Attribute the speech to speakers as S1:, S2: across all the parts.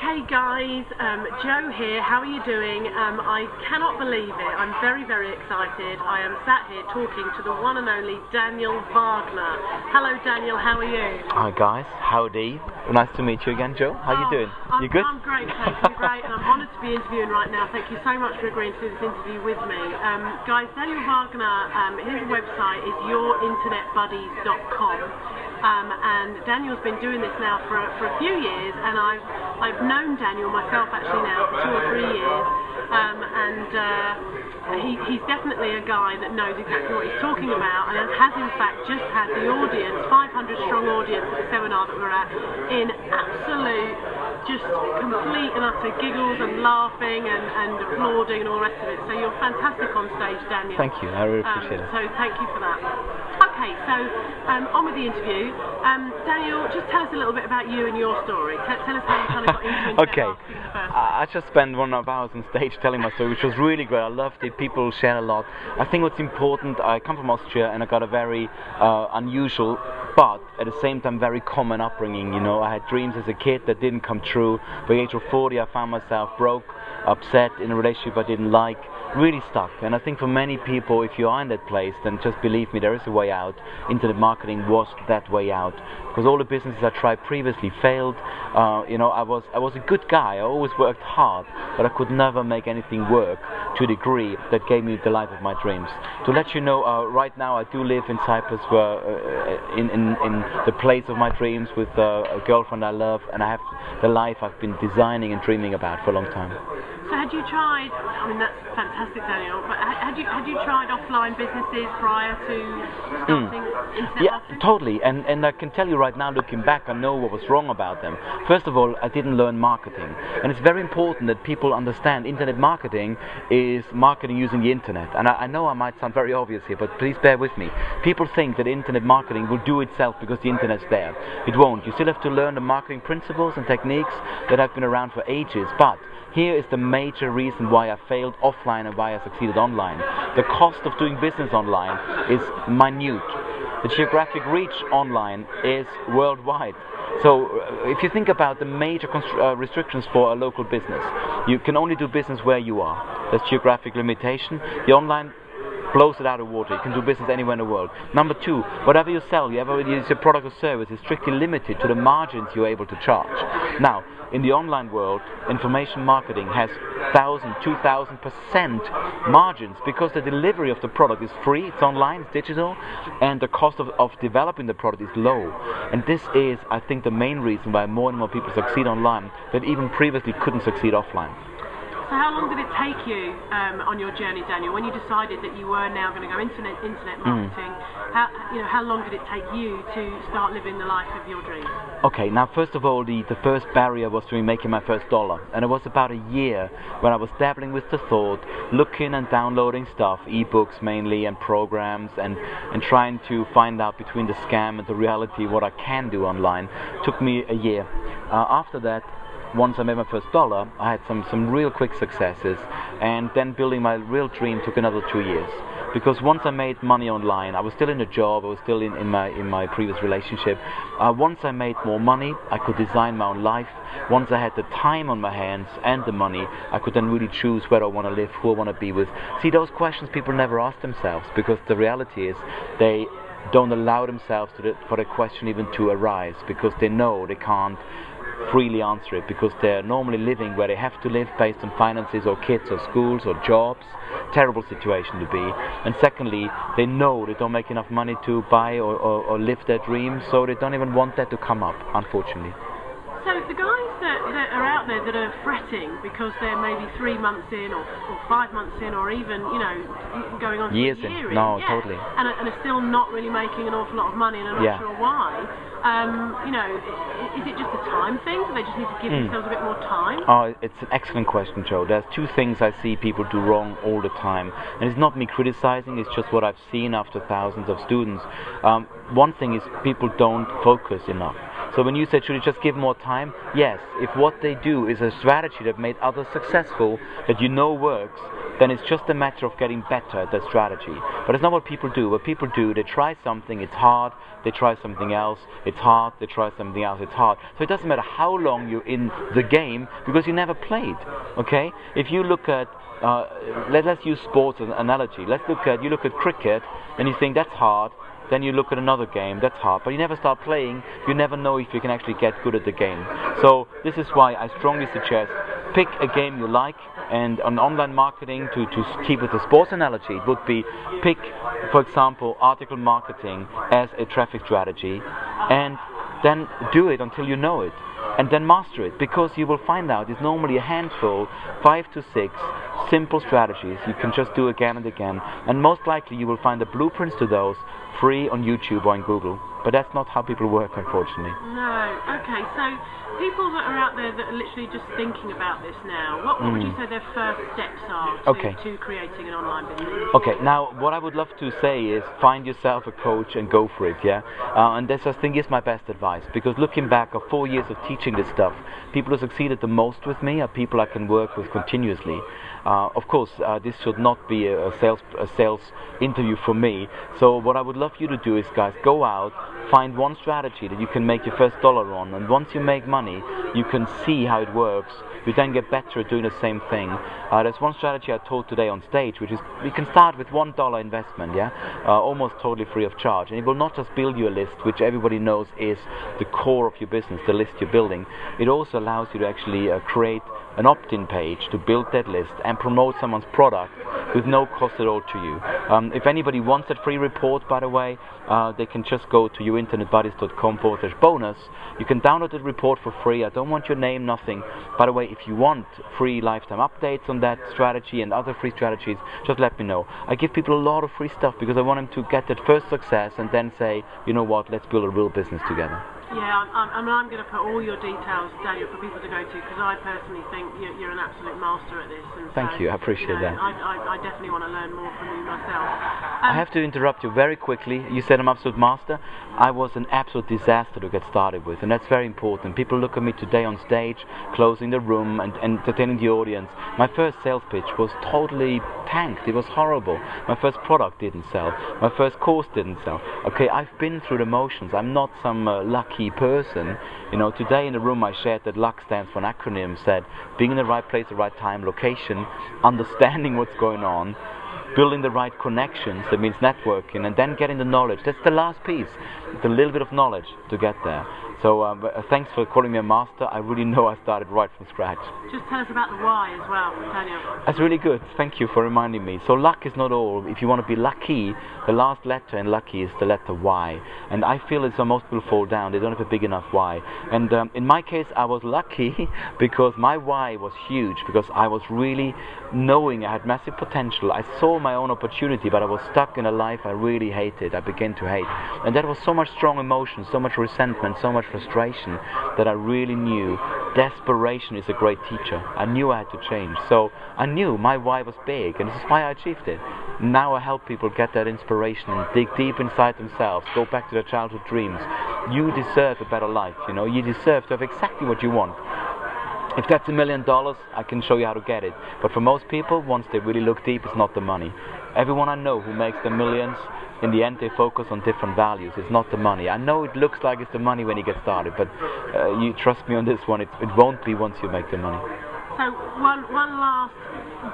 S1: Okay guys, Joe here, how are you doing? I cannot believe it, I'm very, very excited. I am sat here talking to the one and only Daniel Wagner. Hello Daniel, how are you?
S2: Hi guys, howdy. Nice to meet you again, Joe. How are you doing? You good?
S1: I'm great, thanks, I'm great, and I'm honoured to be interviewing right now. Thank you so much for agreeing to do this interview with me. Guys, Daniel Wagner, his website is yourinternetbuddies.com. And Daniel's been doing this now for a few years, and I've known Daniel myself actually now for 2 or 3 years, he's definitely a guy that knows exactly what he's talking about, and has in fact just had the audience, 500 strong audience at the seminar that we're at, in absolute just complete and utter giggles and laughing and applauding and all the rest of it. So you're fantastic on stage, Daniel.
S2: Thank you, I really appreciate it.
S1: So thank you for that. Okay, so on with the interview. Daniel, just tell us a little bit about you and your story. Tell us how you kind of got into internet
S2: Okay,
S1: marketing in the first place.
S2: I just spent 1.5 hours on stage telling my story, which was really great. I loved it. People shared a lot. I think what's important, I come from Austria and I got a very unusual, but at the same time very common upbringing. You know, I had dreams as a kid that didn't come true. By the age of 40, I found myself broke, upset, in a relationship I didn't like, really stuck. And I think for many people, if you are in that place, then just believe me, there is a way out. Internet marketing was that way out, because all the businesses I tried previously failed. You know, I was a good guy. I always worked hard, but I could never make anything work to a degree that gave me the life of my dreams. To let you know, right now I do live in Cyprus, where in the place of my dreams, with a girlfriend I love, and I have the life I've been designing and dreaming about for a long time.
S1: So had you tried, I mean that's fantastic Daniel, but had you tried offline businesses prior to starting internet marketing?
S2: Totally, and I can tell you right now, looking back, I know what was wrong about them. First of all, I didn't learn marketing, and it's very important that people understand internet marketing is marketing using the internet. And I know I might sound very obvious here, but please bear with me. People think that internet marketing will do itself because the internet's there. It won't. You still have to learn the marketing principles and techniques that have been around for ages, but here is the major reason why I failed offline and why I succeeded online. The cost of doing business online is minute. The geographic reach online is worldwide. So if you think about the major restrictions for a local business, you can only do business where you are. That's geographic limitation. The online blows it out of water. You can do business anywhere in the world. Number 2, whatever you sell, whether it's a product or service, is strictly limited to the margins you're able to charge. Now, in the online world, information marketing has 1,000, 2,000% margins, because the delivery of the product is free, it's online, it's digital, and the cost of developing the product is low. And this is, I think, the main reason why more and more people succeed online that even previously couldn't succeed offline.
S1: So how long did it take you on your journey, Daniel, when you decided that you were now going to go internet marketing? How long did it take you to start living the life of your dreams?
S2: Okay, now first of all, the first barrier was to me making my first dollar, and it was about a year when I was dabbling with the thought, looking and downloading stuff, ebooks mainly, and programs, and trying to find out between the scam and the reality what I can do online. It took me a year. After that, once I made my first dollar, I had some real quick successes, and then building my real dream took another 2 years. Because once I made money online, I was still in a job, I was still in my previous relationship. Once I made more money, I could design my own life. Once I had the time on my hands and the money, I could then really choose where I want to live, who I want to be with. See, those questions people never ask themselves, because the reality is they don't allow themselves for the question even to arise, because they know they can't freely answer it, because they're normally living where they have to live based on finances or kids or schools or jobs. Terrible situation to be. And secondly, they know they don't make enough money to buy or live their dreams, so they don't even want that to come up, unfortunately.
S1: So the guys that are out there that are fretting because they're maybe 3 months in or 5 months in, or even, you know, going on
S2: years
S1: for a year
S2: in. No,
S1: yeah,
S2: totally.
S1: And are still not really making an awful lot of money and are not sure why. You know, is it just a time thing? Do they just need to give themselves a bit more time?
S2: Oh, it's an excellent question, Joe. There's 2 things I see people do wrong all the time, and it's not me criticizing, it's just what I've seen after thousands of students. One thing is people don't focus enough. So when you said, should you just give more time? Yes, if what they do is a strategy that made others successful, that you know works, then it's just a matter of getting better at that strategy. But it's not what people do. What people do, they try something, it's hard, they try something else, it's hard, they try something else, it's hard. So it doesn't matter how long you're in the game, because you never played, okay? If you look at, let's use sports as an analogy. You look at cricket, and you think that's hard, then you look at another game, that's hard, but you never start playing, you never know if you can actually get good at the game. So this is why I strongly suggest pick a game you like, and on online marketing, to keep with the sports analogy, it would be pick, for example, article marketing as a traffic strategy, and then do it until you know it, and then master it, because you will find out it's normally a handful, 5 to 6 simple strategies you can just do again and again, and most likely you will find the blueprints to those free on YouTube or in Google. But that's not how people work, unfortunately.
S1: No. Okay, so people that are out there that are literally just thinking about this now, what would you say their first steps are to creating an online business?
S2: Okay, now what I would love to say is find yourself a coach and go for it, yeah? And this, I think, is my best advice, because looking back of 4 years of teaching this stuff, people who succeeded the most with me are people I can work with continuously. Of course, this should not be a sales interview for me. So what I would love you to do is, guys, go out, find one strategy that you can make your first dollar on, and once you make money, you can see how it works. You then get better at doing the same thing. There's one strategy I told today on stage, which is you can start with $1 investment, yeah, almost totally free of charge, and it will not just build you a list, which everybody knows is the core of your business, the list you're building. It also allows you to actually create an opt-in page to build that list and promote someone's product with no cost at all to you. If anybody wants that free report, by the way, they can just go to yourinternetbuddies.com/bonus. You can download the report for free. I don't want your name, nothing. By the way, if you want free lifetime updates on that strategy and other free strategies, just let me know. I give people a lot of free stuff because I want them to get that first success and then say, you know what, let's build a real business together.
S1: Yeah, I'm going to put all your details, Daniel, for people to go to, because I personally think you're an absolute master at this. And
S2: Thank you, I appreciate that.
S1: I definitely want to learn more from you myself.
S2: I have to interrupt you very quickly. You said I'm absolute master. I was an absolute disaster to get started with, and that's very important. People look at me today on stage, closing the room and entertaining the audience. My first sales pitch was totally tanked. It was horrible. My first product didn't sell. My first course didn't sell. Okay, I've been through the motions. I'm not some lucky person. You know, today in the room I shared that luck stands for an acronym, said being in the right place, the right time, location, understanding what's going on, building the right connections, that means networking, and then getting the knowledge. That's the last piece, the little bit of knowledge to get there. So thanks for calling me a master. I really know I started right from scratch.
S1: Just tell us about the why as well, Daniel.
S2: That's really good. Thank you for reminding me. So luck is not all. If you want to be lucky, the last letter in lucky is the letter Y. And I feel it's where most people fall down. They don't have a big enough Y. And in my case, I was lucky because my Y was huge, because I was really knowing I had massive potential. I saw my own opportunity, but I was stuck in a life I really hated. I began to hate. And that was so much strong emotion, so much resentment, so much frustration, that I really knew desperation is a great teacher. I knew I had to change. So I knew my why was big, and this is why I achieved it. Now I help people get that inspiration and dig deep inside themselves, go back to their childhood dreams. You deserve a better life, you know. You deserve to have exactly what you want. If that's $1 million, I can show you how to get it. But for most people, once they really look deep, it's not the money. Everyone I know who makes the millions, in the end they focus on different values. It's not the money. I know it looks like it's the money when you get started, but you trust me on this one, it won't be once you make the money.
S1: So one last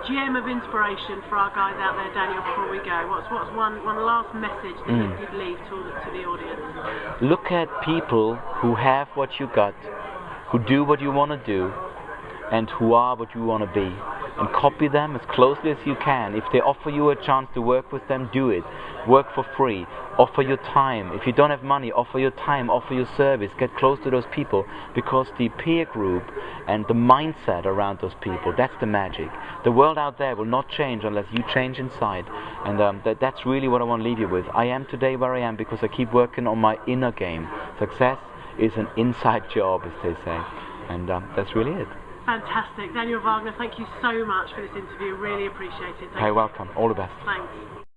S1: gem of inspiration for our guys out there, Daniel, before we go. What's one last message that you'd leave to the audience?
S2: Look at people who have what you got, who do what you want to do, and who are what you want to be, and copy them as closely as you can. If they offer you a chance to work with them, do it. Work for free. Offer your time. If you don't have money, offer your time, offer your service. Get close to those people, because the peer group and the mindset around those people, that's the magic. The world out there will not change unless you change inside, and that's really what I want to leave you with. I am today where I am because I keep working on my inner game. Success is an inside job, as they say, and that's really it.
S1: Fantastic. Daniel Wagner, thank you so much for this interview. Really appreciate it.
S2: Hey, welcome. All the best.
S1: Thanks.